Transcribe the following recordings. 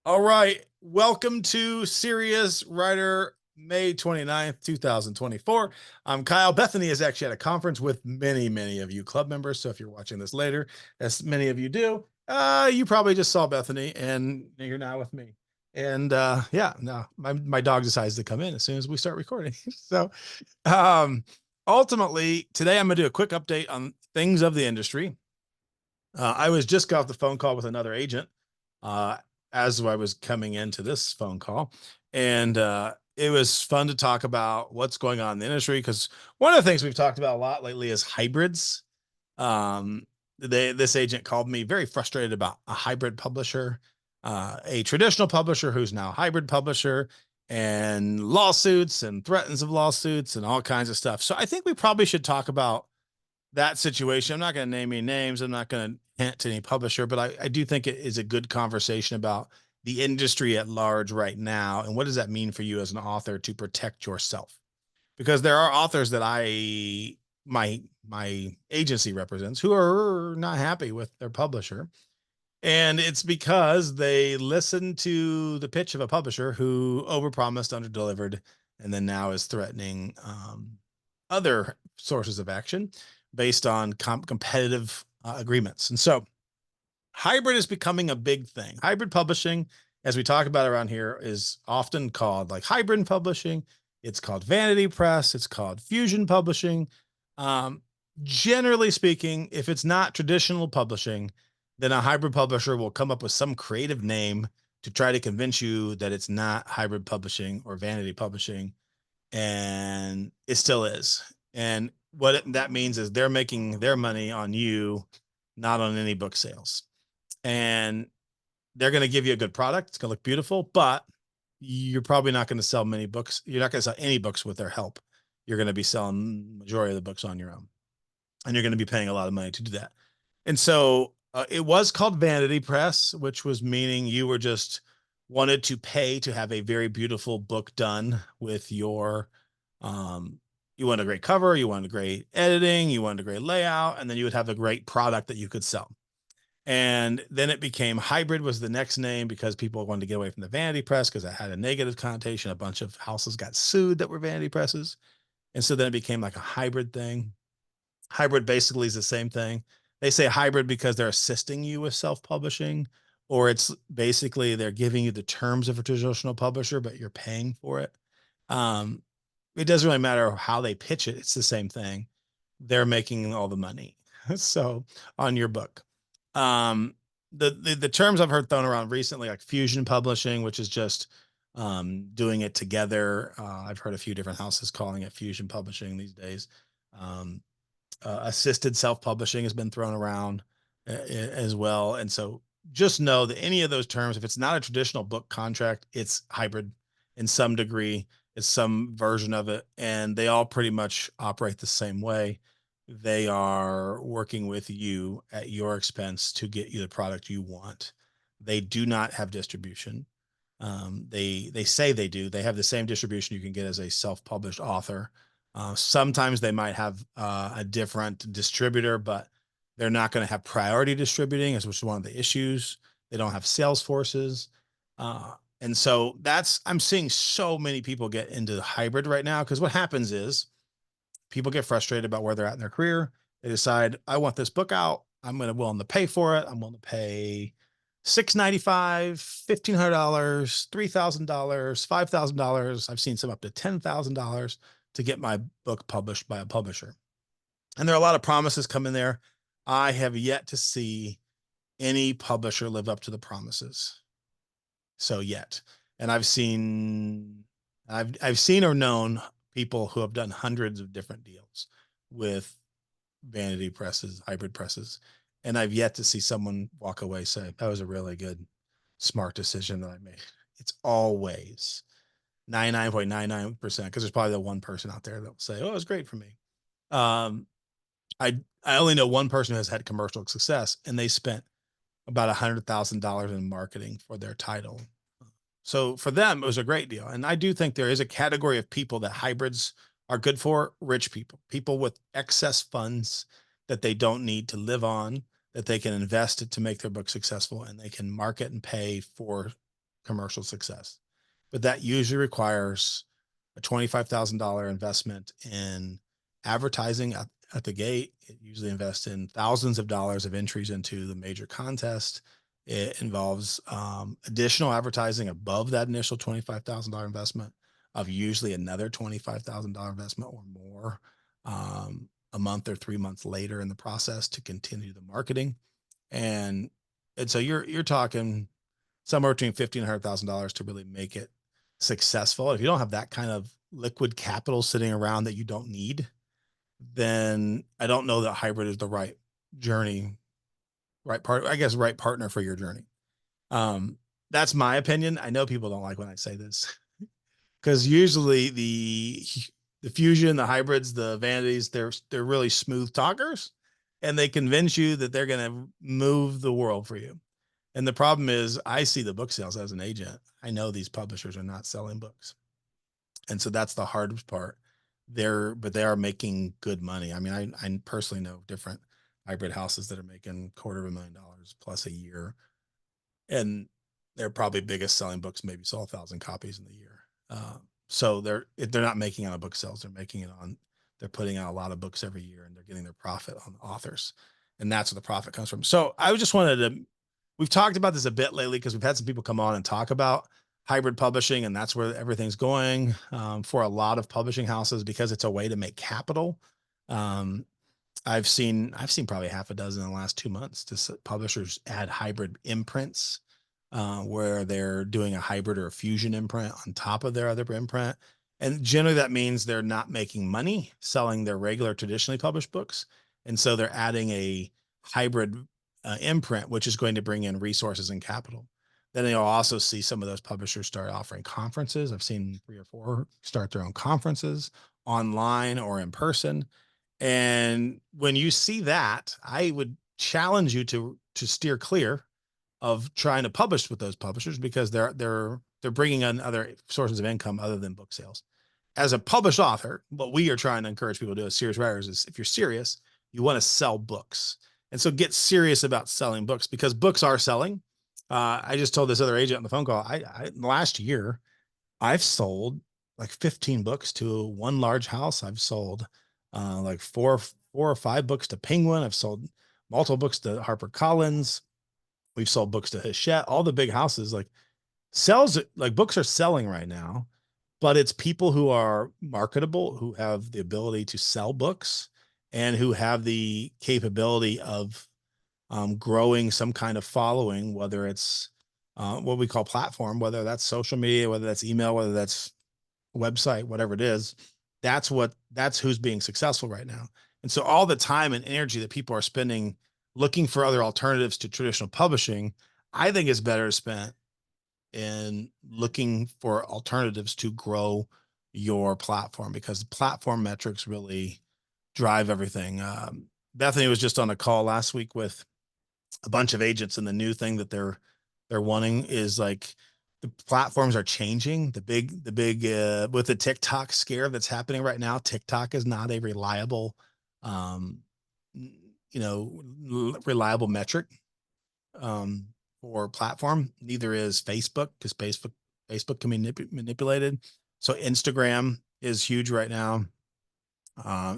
All right. Welcome to Serious Writer May 29th, 2024. I'm Kyle. Bethany is actually at a conference with many of you club members. So if you're watching this later, as many of you do, you probably just saw Bethany and you're now with me. And yeah, no, my dog decides to come in as soon as we start recording. So um, ultimately, today I'm going to do a quick update on things of the industry. I was just got off the phone call with another agent uh, as I was coming into this phone call, and it was fun to talk about what's going on in the industry because one of the things we've talked about a lot lately is hybrids. This agent called me very frustrated about a hybrid publisher, a traditional publisher who's now a hybrid publisher, and lawsuits and threats of lawsuits and all kinds of stuff. So I think we probably should talk about that situation. I'm not going to name any names. I'm not going to hint to any publisher, but I do think it is a good conversation about the industry at large right now. And what does that mean for you as an author to protect yourself? Because there are authors that my agency represents who are not happy with their publisher. And it's because they listened to the pitch of a publisher who overpromised, underdelivered, and then now is threatening other sources of action based on competitive agreements. And so hybrid is becoming a big thing. Hybrid publishing, as we talk about around here, is often called like hybrid publishing. It's called vanity press. It's called fusion publishing. Um, Generally speaking, if it's not traditional publishing, then a hybrid publisher will come up with some creative name to try to convince you that it's not hybrid publishing or vanity publishing, and it still is. And that means is they're making their money on you, not on any book sales. And they're going to give you a good product. It's going to look beautiful, but you're probably not going to sell many books. You're not going to sell any books with their help. You're going to be selling majority of the books on your own, and you're going to be paying a lot of money to do that. And so it was called vanity press, which was meaning you were just wanted to pay to have a very beautiful book done with your you wanted a great cover, you wanted a great editing, you wanted a great layout, and then you would have a great product that you could sell. And then it became hybrid was the next name because people wanted to get away from the vanity press because it had a negative connotation. A bunch of houses got sued that were vanity presses. And so then it became like a hybrid thing. Hybrid basically is the same thing. They say hybrid because they're assisting you with self-publishing, or it's basically they're giving you the terms of a traditional publisher, but you're paying for it. Um, it doesn't really matter how they pitch it. It's the same thing. They're making all the money. So on your book. Um, the terms I've heard thrown around recently, like fusion publishing, which is just doing it together. I've heard a few different houses calling it fusion publishing these days. Um, Assisted self-publishing has been thrown around as well. And so just know that any of those terms, if it's not a traditional book contract, it's hybrid in some degree. It's some version of it, and they all pretty much operate the same way. They are working with you at your expense to get you the product you want. They do not have distribution. They say they do. They have the same distribution you can get as a self-published author. Sometimes they might have a different distributor, but they're not going to have priority distributing, which is one of the issues. They don't have sales forces. And so I'm seeing so many people get into hybrid right now because what happens is people get frustrated about where they're at in their career. They decide, I want this book out. I'm going to willing to pay for it. I'm willing to pay $695, $1,500, $3,000, $5,000. I've seen some up to $10,000 to get my book published by a publisher. And there are a lot of promises come in there. I have yet to see any publisher live up to the promises. So yet. And I've seen or known people who have done hundreds of different deals with vanity presses, hybrid presses, and I've yet to see someone walk away say that was a really good, smart decision that I made. It's always 99.99% because there's probably the one person out there that will say, "Oh, it was great for me." Um, I only know one person who has had commercial success, and they spent about $100,000 in marketing for their title. So for them, it was a great deal. And I do think there is a category of people that hybrids are good for: rich people, people with excess funds that they don't need to live on, that they can invest to make their book successful, and they can market and pay for commercial success. But that usually requires a $25,000 investment in advertising at the gate. It usually invests in thousands of dollars of entries into the major contest. It involves additional advertising above that initial $25,000 investment of usually another $25,000 investment or more a month or 3 months later in the process to continue the marketing. And so you're talking somewhere between $1,500 to really make it successful. If you don't have that kind of liquid capital sitting around that you don't need, then I don't know that hybrid is the right journey, right part, I guess, right partner for your journey. That's my opinion. I know people don't like when I say this because usually the fusion, the hybrids, the vanities, they're really smooth talkers, and they convince you that they're going to move the world for you. And the problem is, I see the book sales as an agent. I know these publishers are not selling books, and so that's the hardest part. But they are making good money. I mean, I personally know different hybrid houses that are making $250,000 plus a year, and their probably biggest selling books maybe sell 1,000 copies in the year. So they're not making on a book sales; they're making it on, they're putting out a lot of books every year, and they're getting their profit on the authors, and that's where the profit comes from. So I just wanted to. We've talked about this a bit lately because we've had some people come on and talk about hybrid publishing, and that's where everything's going for a lot of publishing houses because it's a way to make capital. Um, I've seen probably half a dozen in the last 2 months to publishers add hybrid imprints where they're doing a hybrid or a fusion imprint on top of their other imprint. And generally that means they're not making money selling their regular traditionally published books. And so they're adding a hybrid imprint, which is going to bring in resources and capital. Then you'll also see some of those publishers start offering conferences. I've seen 3 or 4 start their own conferences online or in person. And when you see that, I would challenge you to steer clear of trying to publish with those publishers because they're bringing in other sources of income other than book sales. As a published author, what we are trying to encourage people to do as serious writers is if you're serious, you want to sell books. And so get serious about selling books because books are selling. I just told this other agent on the phone call, last year, I've sold like 15 books to one large house. I've sold like four or five books to Penguin. I've sold multiple books to HarperCollins. We've sold books to Hachette, all the big houses. Like sells, like books are selling right now, but it's people who are marketable, who have the ability to sell books and who have the capability of growing some kind of following, whether it's what we call platform, whether that's social media, whether that's email, whether that's website, whatever it is. That's who's being successful right now. And so all the time and energy that people are spending looking for other alternatives to traditional publishing, I think is better spent in looking for alternatives to grow your platform because platform metrics really drive everything. Bethany was just on a call last week with a bunch of agents, and the new thing that they're wanting is like the platforms are changing. The big with the TikTok scare that's happening right now, TikTok is not a reliable um reliable metric for platform. Neither is Facebook because Facebook can be manipulated. So Instagram is huge right now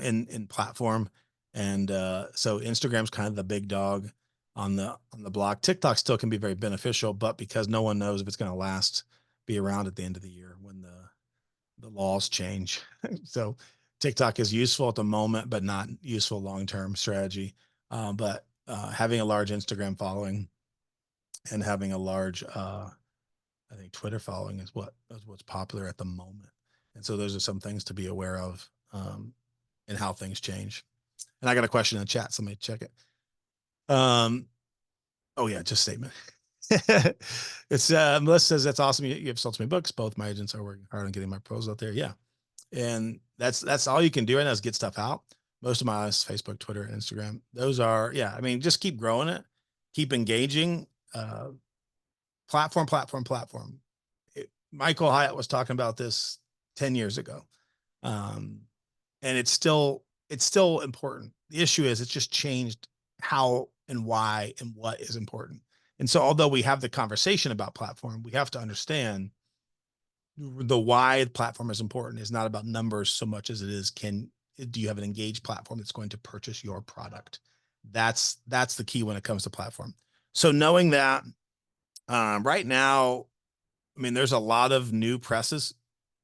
in platform, and so Instagram's kind of the big dog on the block. TikTok still can be very beneficial, but because no one knows if it's going to be around at the end of the year when the laws change. So TikTok is useful at the moment, but not useful long-term strategy. But having a large Instagram following and having a large, I think Twitter following is what's popular at the moment. And so those are some things to be aware of and how things change. And I got a question in the chat, so let me check it. Oh yeah, just statement. It's Melissa says that's awesome. You have sold so many books. Both my agents are working hard on getting my proposal out there. Yeah. And that's all you can do right now is get stuff out. Most of my Facebook, Twitter, and Instagram. Those are, yeah. I mean, just keep growing it, keep engaging. Platform. Michael Hyatt was talking about this 10 years ago. And it's still important. The issue is it's just changed how and why and what is important. And so although we have the conversation about platform, we have to understand the why the platform is important is not about numbers so much as it is, do you have an engaged platform that's going to purchase your product? That's the key when it comes to platform. So knowing that, right now, I mean, there's a lot of new presses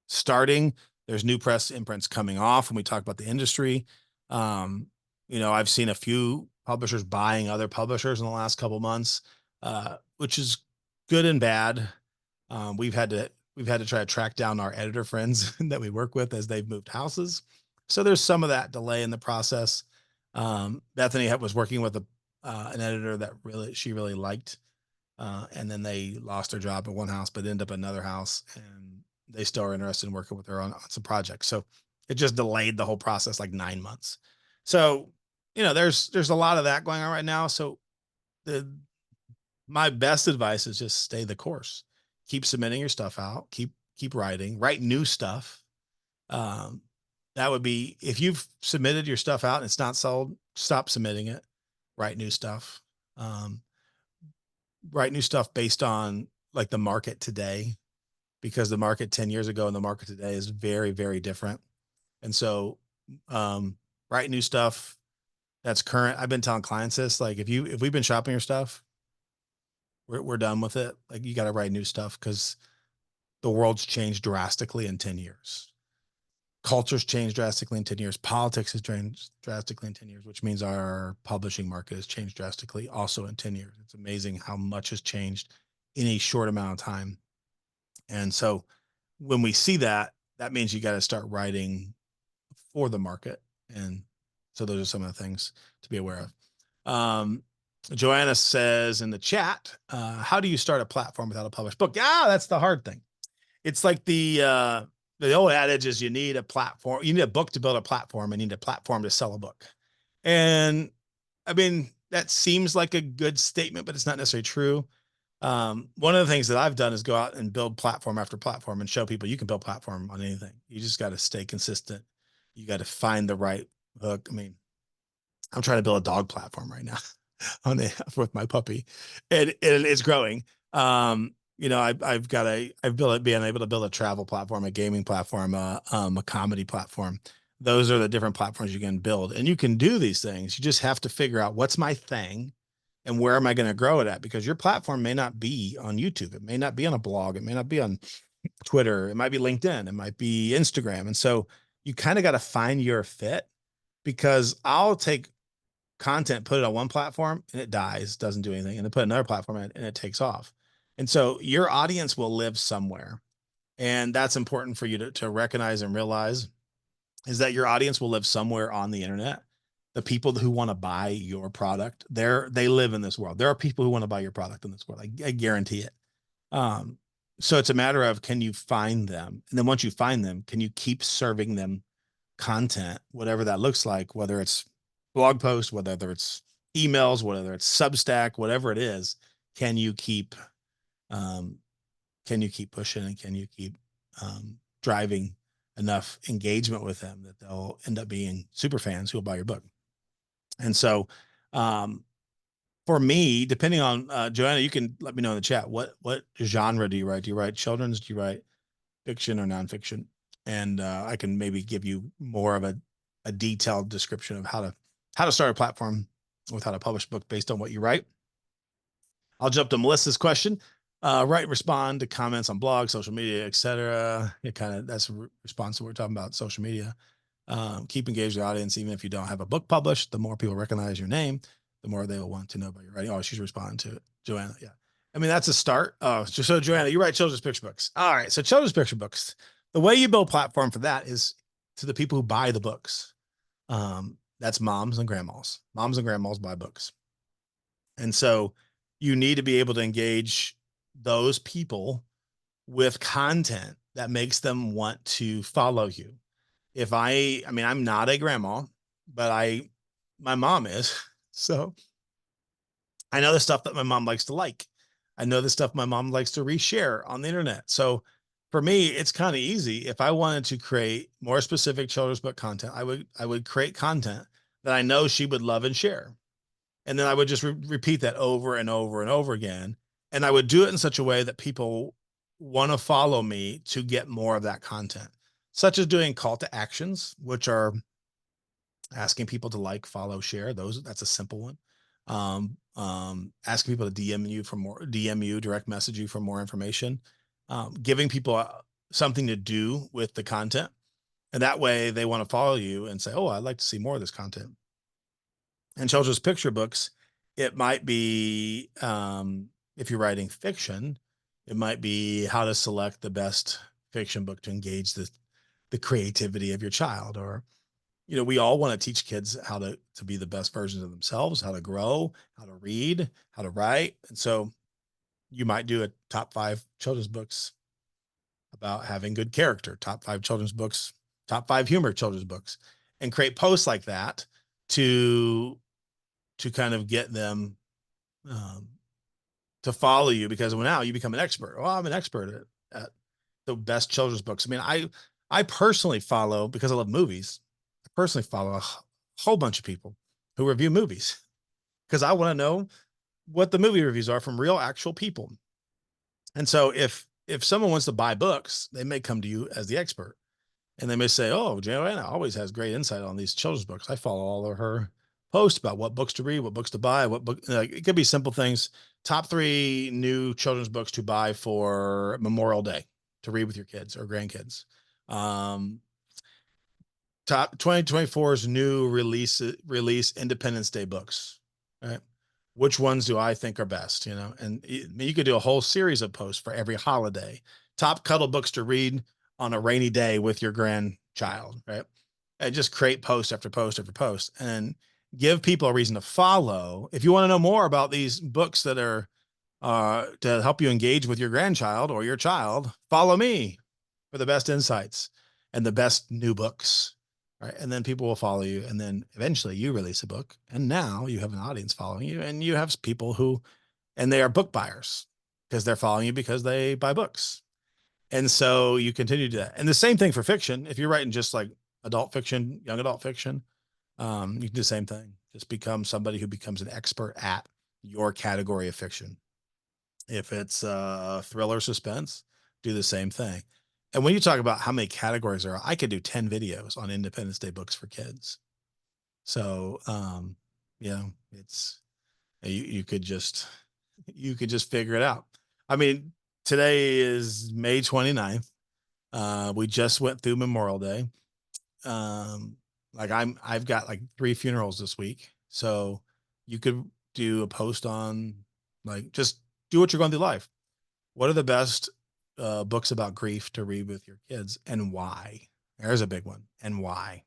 starting. There's new press imprints coming off when we talk about the industry. Um, I've seen a few publishers buying other publishers in the last couple of months, which is good and bad. We've had to try to track down our editor friends that we work with as they've moved houses. So there's some of that delay in the process. Bethany was working with an editor that she really liked, and then they lost their job at one house, but ended up at another house, and they still are interested in working with her on some projects. So it just delayed the whole process like 9 months. So, there's a lot of that going on right now. So my best advice is just stay the course, keep submitting your stuff out, keep writing, write new stuff. Um, that would be, if you've submitted your stuff out and it's not sold, stop submitting it, write new stuff. Um, Write new stuff based on like the market today, because the market 10 years ago and the market today is very, very different. And so, write new stuff that's current. I've been telling clients this, like, if we've been shopping your stuff, we're done with it. Like, you got to write new stuff because the world's changed drastically in 10 years. Culture's changed drastically in 10 years. Politics has changed drastically in 10 years, which means our publishing market has changed drastically also in 10 years. It's amazing how much has changed in a short amount of time. And so when we see that, that means you got to start writing for the market. And so those are some of the things to be aware of. Joanna says in the chat, how do you start a platform without a published book? That's the hard thing. It's like the old adage is you need a platform, you need a book to build a platform, and you need a platform to sell a book. And I mean, that seems like a good statement, but it's not necessarily true. One of the things that I've done is go out and build platform after platform and show people you can build platform on anything. You just got to stay consistent. You got to find the right hook. I mean, I'm trying to build a dog platform right now with my puppy, and it's growing. I've been able to build a travel platform, a gaming platform, a comedy platform. Those are the different platforms you can build, and you can do these things. You just have to figure out what's my thing and where am I going to grow it at, because your platform may not be on YouTube. It may not be on a blog. It may not be on Twitter. It might be LinkedIn. It might be Instagram. And so you kind of got to find your fit, because I'll take content, put it on one platform and it dies, doesn't do anything. And then put another platform in and it takes off. And so your audience will live somewhere. And that's important for you to recognize and realize, is that your audience will live somewhere on the internet. The people who want to buy your product, they live in this world. There are people who want to buy your product in this world. I guarantee it. So it's a matter of, can you find them? And then once you find them, can you keep serving them content, whatever that looks like, whether it's blog posts, whether it's emails, whether it's Substack, whatever it is, can you keep pushing, and can you keep driving enough engagement with them that they'll end up being super fans who will buy your book? And so, for me, depending on Joanna, you can let me know in the chat, what genre do you write? Do you write children's? Do you write fiction or nonfiction? And I can maybe give you more of a detailed description of how to start a platform with how to publish a book based on what you write. I'll jump to Melissa's question. Write and respond to comments on blogs, social media, etc. That's a response to what we're talking about, social media. Keep engaged with the audience, even if you don't have a book published. The more people recognize your name, the more they will want to know about your writing. Oh, she's responding to it, Joanna. Yeah, I mean, that's a start. Oh, so Joanna, you write children's picture books. All right, so children's picture books. The way you build platform for that is to the people who buy the books. That's moms and grandmas. Moms and grandmas buy books, and so you need to be able to engage those people with content that makes them want to follow you. I mean, I'm not a grandma, but my mom is. So I know the stuff that my mom likes to like. I know the stuff my mom likes to reshare on the internet. So for me, it's kind of easy. If I wanted to create more specific children's book content, I would create content that I know she would love and share. And then I would just repeat that over and over and over again. And I would do it in such a way that people want to follow me to get more of that content, such as doing call to actions, which are asking people to like, follow, share. That's a simple one. Asking people to DM you, direct message you for more information. Giving people something to do with the content. And that way they want to follow you and say, oh, I'd like to see more of this content. And children's picture books, it might be, if you're writing fiction, it might be how to select the best fiction book to engage the creativity of your child. Or, we all want to teach kids how to be the best versions of themselves, how to grow, how to read, how to write. And so you might do a top 5 children's books about having good character, top 5 children's books, top 5 humor children's books, and create posts like that to kind of get them um, to follow you, because now you become an expert. Well, I'm an expert at the best children's books. I mean, I personally follow, because I love movies. I personally follow a whole bunch of people who review movies because I want to know what the movie reviews are from real, actual people. And so if someone wants to buy books, they may come to you as the expert, and they may say, "Oh, Joanna always has great insight on these children's books. I follow all of her posts about what books to read, what books to buy, what book." It could be simple things. Top 3 new children's books to buy for Memorial Day to read with your kids or grandkids. Top 2024's new release Independence Day books. Right? Which ones do I think are best? And you could do a whole series of posts for every holiday. Top cuddle books to read on a rainy day with your grandchild, right? And just create post after post after post and give people a reason to follow. If you want to know more about these books that are to help you engage with your grandchild or your child, follow me for the best insights and the best new books. Right. And then people will follow you. And then eventually you release a book. And now you have an audience following you, and you have people and they are book buyers because they're following you because they buy books. And so you continue to do that. And the same thing for fiction. If you're writing just like adult fiction, young adult fiction, you can do the same thing. Just become somebody who becomes an expert at your category of fiction. If it's thriller, suspense, do the same thing. And when you talk about how many categories there are, I could do 10 videos on Independence Day books for kids. So, it's you could just figure it out. I mean, today is May 29th. We just went through Memorial Day. Like I've got like 3 funerals this week. So you could do a post on, like, just do what you're going through life. What are the best books about grief to read with your kids, and why? There's a big one. And why?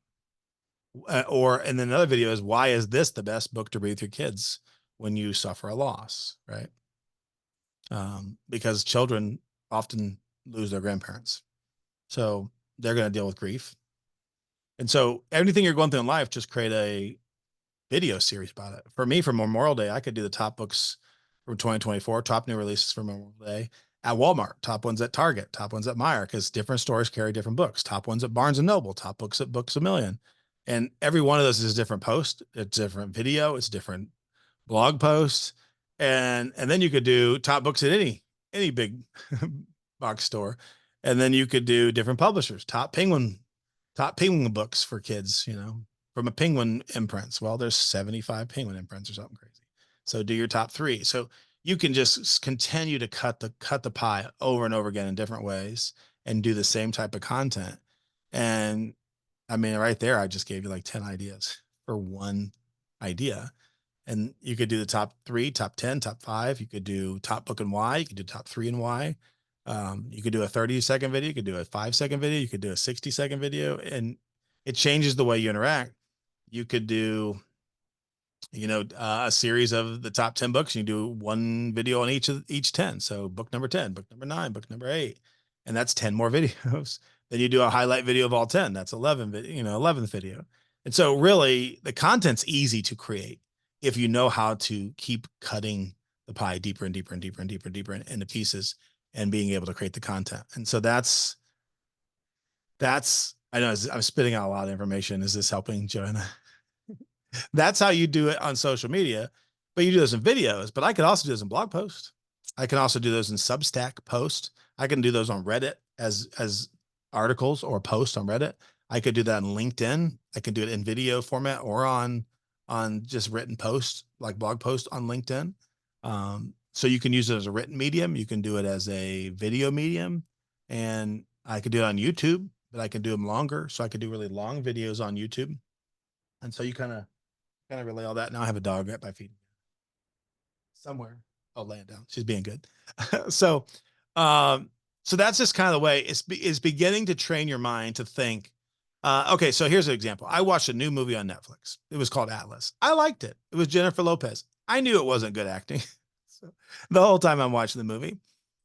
And then another video is, why is this the best book to read with your kids when you suffer a loss, right? Because children often lose their grandparents. So they're going to deal with grief. And so anything you're going through in life, just create a video series about it. For me, for Memorial Day, I could do the top books from 2024, top new releases for Memorial Day at Walmart, top ones at Target, top ones at Meijer, because different stores carry different books, top ones at Barnes and Noble, top books at Books A Million. And every one of those is a different post. It's different video. It's different blog posts. And then you could do top books at any big box store. And then you could do different publishers, top Penguin books for kids, from a Penguin imprints. Well, there's 75 Penguin imprints or something crazy. So do your top 3. So you can just continue to cut the pie over and over again in different ways and do the same type of content. And I mean, right there, I just gave you like 10 ideas for one idea. And you could do the top 3, top 10, top 5. You could do top book and why. You could do top 3 and why. You could do a 30-second video. You could do a 5-second video. You could do a 60-second video, and it changes the way you interact. You could do, a series of the top 10 books. You do one video on each 10. So book number 10, book number 9, book number 8, and that's 10 more videos. Then you do a highlight video of all 10. That's 11 video, 11th video. And so really the content's easy to create if you know how to keep cutting the pie deeper and deeper and deeper and deeper and deeper into pieces and being able to create the content. And so that's, I know I'm spitting out a lot of information. Is this helping, Joanna? That's how you do it on social media. but you do those in videos, but I could also do those in blog posts. I can also do those in Substack posts. I can do those on Reddit as articles or posts on Reddit. I could do that on LinkedIn. I can do it in video format or on just written posts, like blog posts on LinkedIn. So you can use it as a written medium. You can do it as a video medium, and I could do it on YouTube, but I can do them longer. So I could do really long videos on YouTube. And so you kind of relay all that. Now I have a dog at my feet somewhere. I'll lay it down. She's being good. so, um, so that's just kind of the way it's beginning to train your mind to think. Okay, so here's an example. I watched a new movie on Netflix. It was called Atlas. I liked it. It was Jennifer Lopez. I knew it wasn't good acting so, the whole time I'm watching the movie,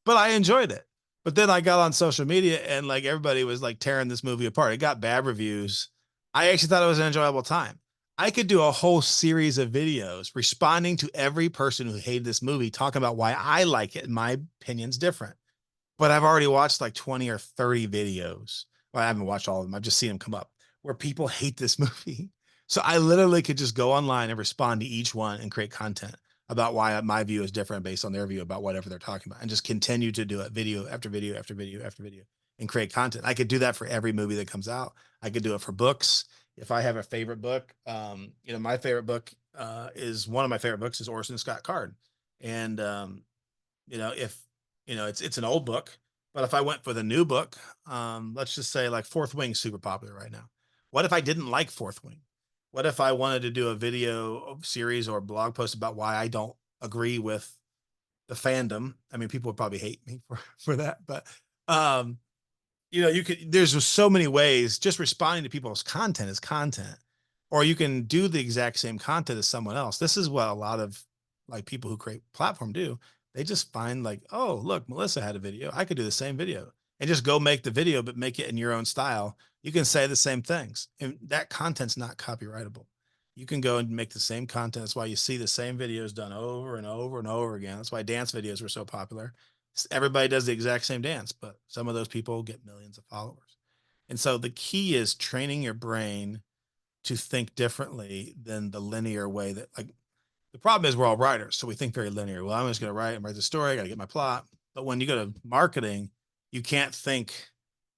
but I enjoyed it. But then I got on social media and like everybody was like tearing this movie apart. It got bad reviews. I actually thought it was an enjoyable time. I could do a whole series of videos responding to every person who hated this movie, talking about why I like it and my opinion's different. But I've already watched like 20 or 30 videos. Well, I haven't watched all of them. I've just seen them come up where people hate this movie. So I literally could just go online and respond to each one and create content about why my view is different based on their view about whatever they're talking about and just continue to do it video after video after video after video and create content. I could do that for every movie that comes out. I could do it for books. If I have a favorite book, my favorite book is one of my favorite books is Orson Scott Card. And, if, it's an old book, but if I went for the new book, let's just say like Fourth Wing's super popular right now. What if I didn't like Fourth Wing? What if I wanted to do a video series or blog post about why I don't agree with the fandom? I mean, people would probably hate me for that, but um, there's just so many ways. Just responding to people's content is content, or you can do the exact same content as someone else. This is what a lot of like people who create platform do. They just find like, oh, look, Melissa had a video. I could do the same video and just go make the video, but make it in your own style. You can say the same things, and that content's not copyrightable. You can go and make the same content. That's why you see the same videos done over and over and over again. That's why dance videos were so popular. Everybody does the exact same dance, but some of those people get millions of followers. And so the key is training your brain to think differently than the linear way that like the problem is we're all writers. So we think very linear. Well, I'm just going to write and write the story. I got to get my plot. But when you go to marketing, you can't think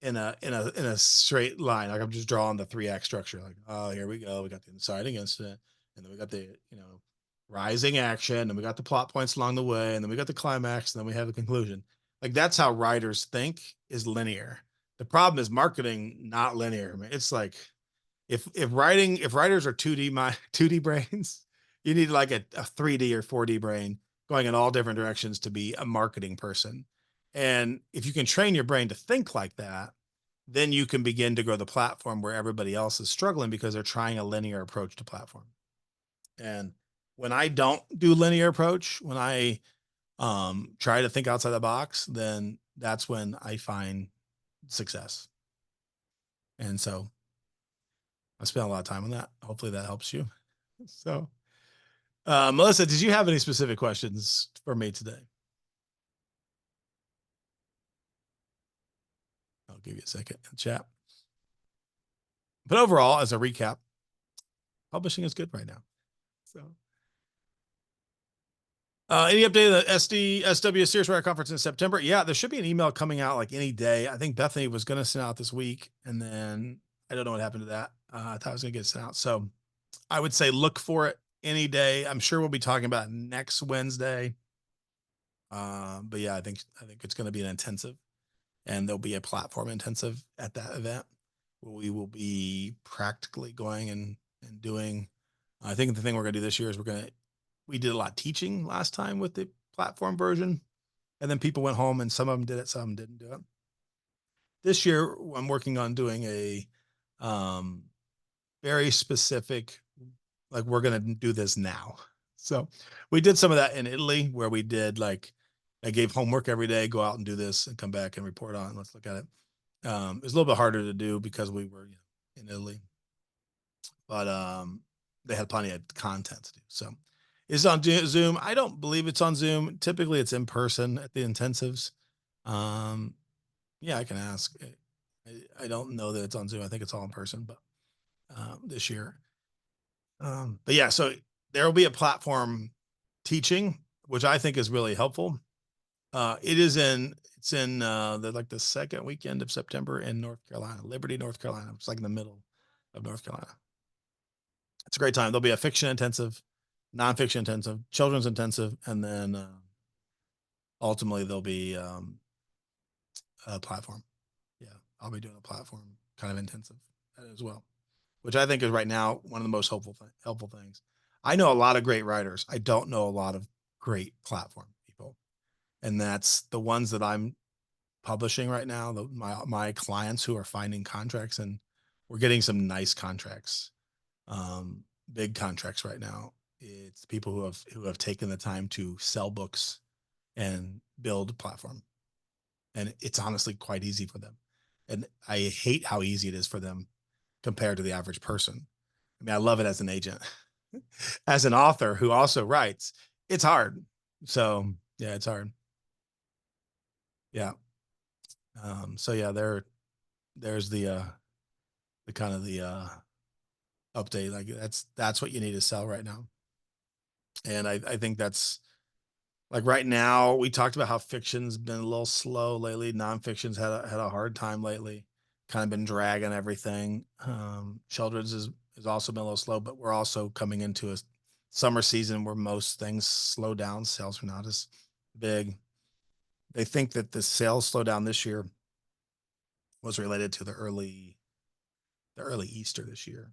in a straight line. Like I'm just drawing the 3 act structure. Like, oh, here we go. We got the inciting incident, and then we got the, rising action, and we got the plot points along the way, and then we got the climax, and then we have the conclusion. Like that's how writers think is linear. The problem is marketing, not linear. I mean, it's like if writers are 2D 2D brains, you need like a 3D or 4D brain going in all different directions to be a marketing person. And if you can train your brain to think like that, then you can begin to grow the platform where everybody else is struggling because they're trying a linear approach to platform. And when I don't do linear approach, when I try to think outside the box, then that's when I find success. And so I spent a lot of time on that. Hopefully that helps you. So, Melissa, did you have any specific questions for me today? I'll give you a second to chat. But overall, as a recap, publishing is good right now. So, any update of the SW Serious Writer Conference in September? Yeah, there should be an email coming out like any day. I think Bethany was going to send out this week, and then I don't know what happened to that. I thought I was going to get sent out. So I would say look for it any day. I'm sure we'll be talking about it next Wednesday. But yeah, I think it's going to be an intensive, and there'll be a platform intensive at that event where we will be practically going and doing. I think the thing we're going to do this year is we did a lot of teaching last time with the platform version, and then people went home and some of them did it, some of them didn't do it. This year, I'm working on doing a very specific, like we're going to do this now. So we did some of that in Italy where we did like, I gave homework every day, go out and do this and come back and report on. Let's look at it. It was a little bit harder to do because we were in Italy, but they had plenty of content to do. So it's on Zoom. I don't believe it's on Zoom. Typically it's in person at the intensives. Yeah, I can ask. I don't know that it's on Zoom. I think it's all in person, but this year. But yeah, so there will be a platform teaching, which I think is really helpful. It's in the second weekend of September in North Carolina, Liberty, North Carolina. It's like in the middle of North Carolina. It's a great time. There'll be a fiction intensive, nonfiction intensive, children's intensive, and then ultimately there'll be a platform. Yeah, I'll be doing a platform kind of intensive as well, which I think is right now one of the most helpful things. I know a lot of great writers. I don't know a lot of great platform people, and that's the ones that I'm publishing right now. My clients who are finding contracts, and we're getting some nice contracts, big contracts right now. It's people who have taken the time to sell books and build a platform, and it's honestly quite easy for them. And I hate how easy it is for them compared to the average person. I mean, I love it as an agent. As an author who also writes, it's hard. So yeah, it's hard. Yeah. So yeah, there's the kind of the update. Like that's what you need to sell right now. And I think that's like right now we talked about how fiction's been a little slow lately. Nonfiction's had a hard time lately, kind of been dragging everything. Children's is also been a little slow, but we're also coming into a summer season where most things slow down. Sales are not as big. They think that the sales slowdown this year was related to the early Easter this year.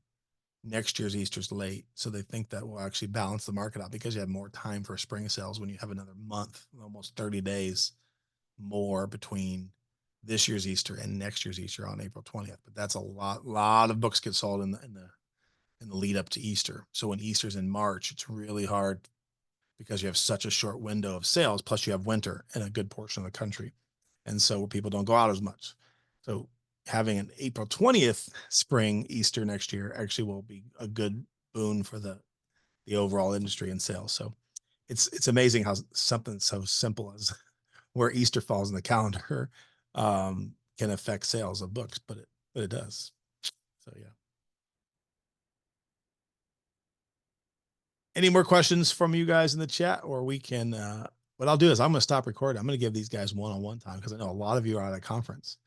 Next year's Easter's late, so they think that will actually balance the market out because you have more time for spring sales when you have another month, almost 30 days more between this year's Easter and next year's Easter on April 20th. But that's a lot of books get sold in the lead up to Easter. So when Easter's in March, it's really hard because you have such a short window of sales. Plus, you have winter in a good portion of the country, and so people don't go out as much. So having an April 20th spring Easter next year actually will be a good boon for the overall industry and sales. So it's amazing how something so simple as where Easter falls in the calendar can affect sales of books, but it does. So yeah. Any more questions from you guys in the chat, or we can? What I'll do is I'm going to stop recording. I'm going to give these guys one-on-one time because I know a lot of you are at a conference,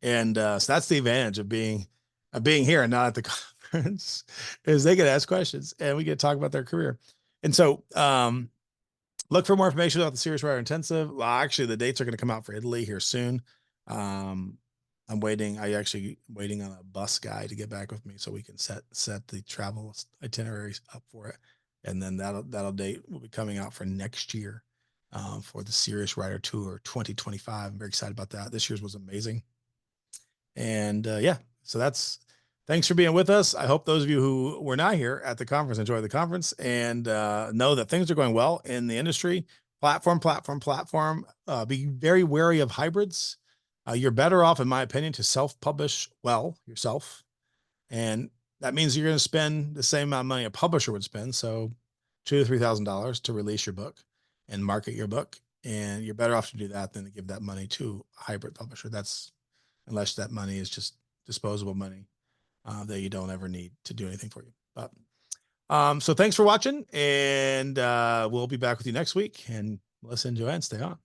and so that's the advantage of being here and not at the conference, is they get ask questions and we get to talk about their career. And so look for more information about the Serious Writer Intensive. Well, actually, the dates are going to come out for Italy here soon. I'm waiting. I actually waiting on a bus guy to get back with me so we can set the travel itineraries up for it, and then that'll date will be coming out for next year for the Serious Writer Tour 2025. I'm very excited about that. This year's was amazing, and yeah, so that's. Thanks for being with us. I hope those of you who were not here at the conference enjoy the conference and know that things are going well in the industry. Platform. Be very wary of hybrids. You're better off, in my opinion, to self-publish well yourself. And that means you're going to spend the same amount of money a publisher would spend. So $2,000 to $3,000 to release your book and market your book. And you're better off to do that than to give that money to a hybrid publisher. That's unless that money is just disposable money that you don't ever need to do anything for you. But so thanks for watching, and we'll be back with you next week. And listen, Joanne, stay on.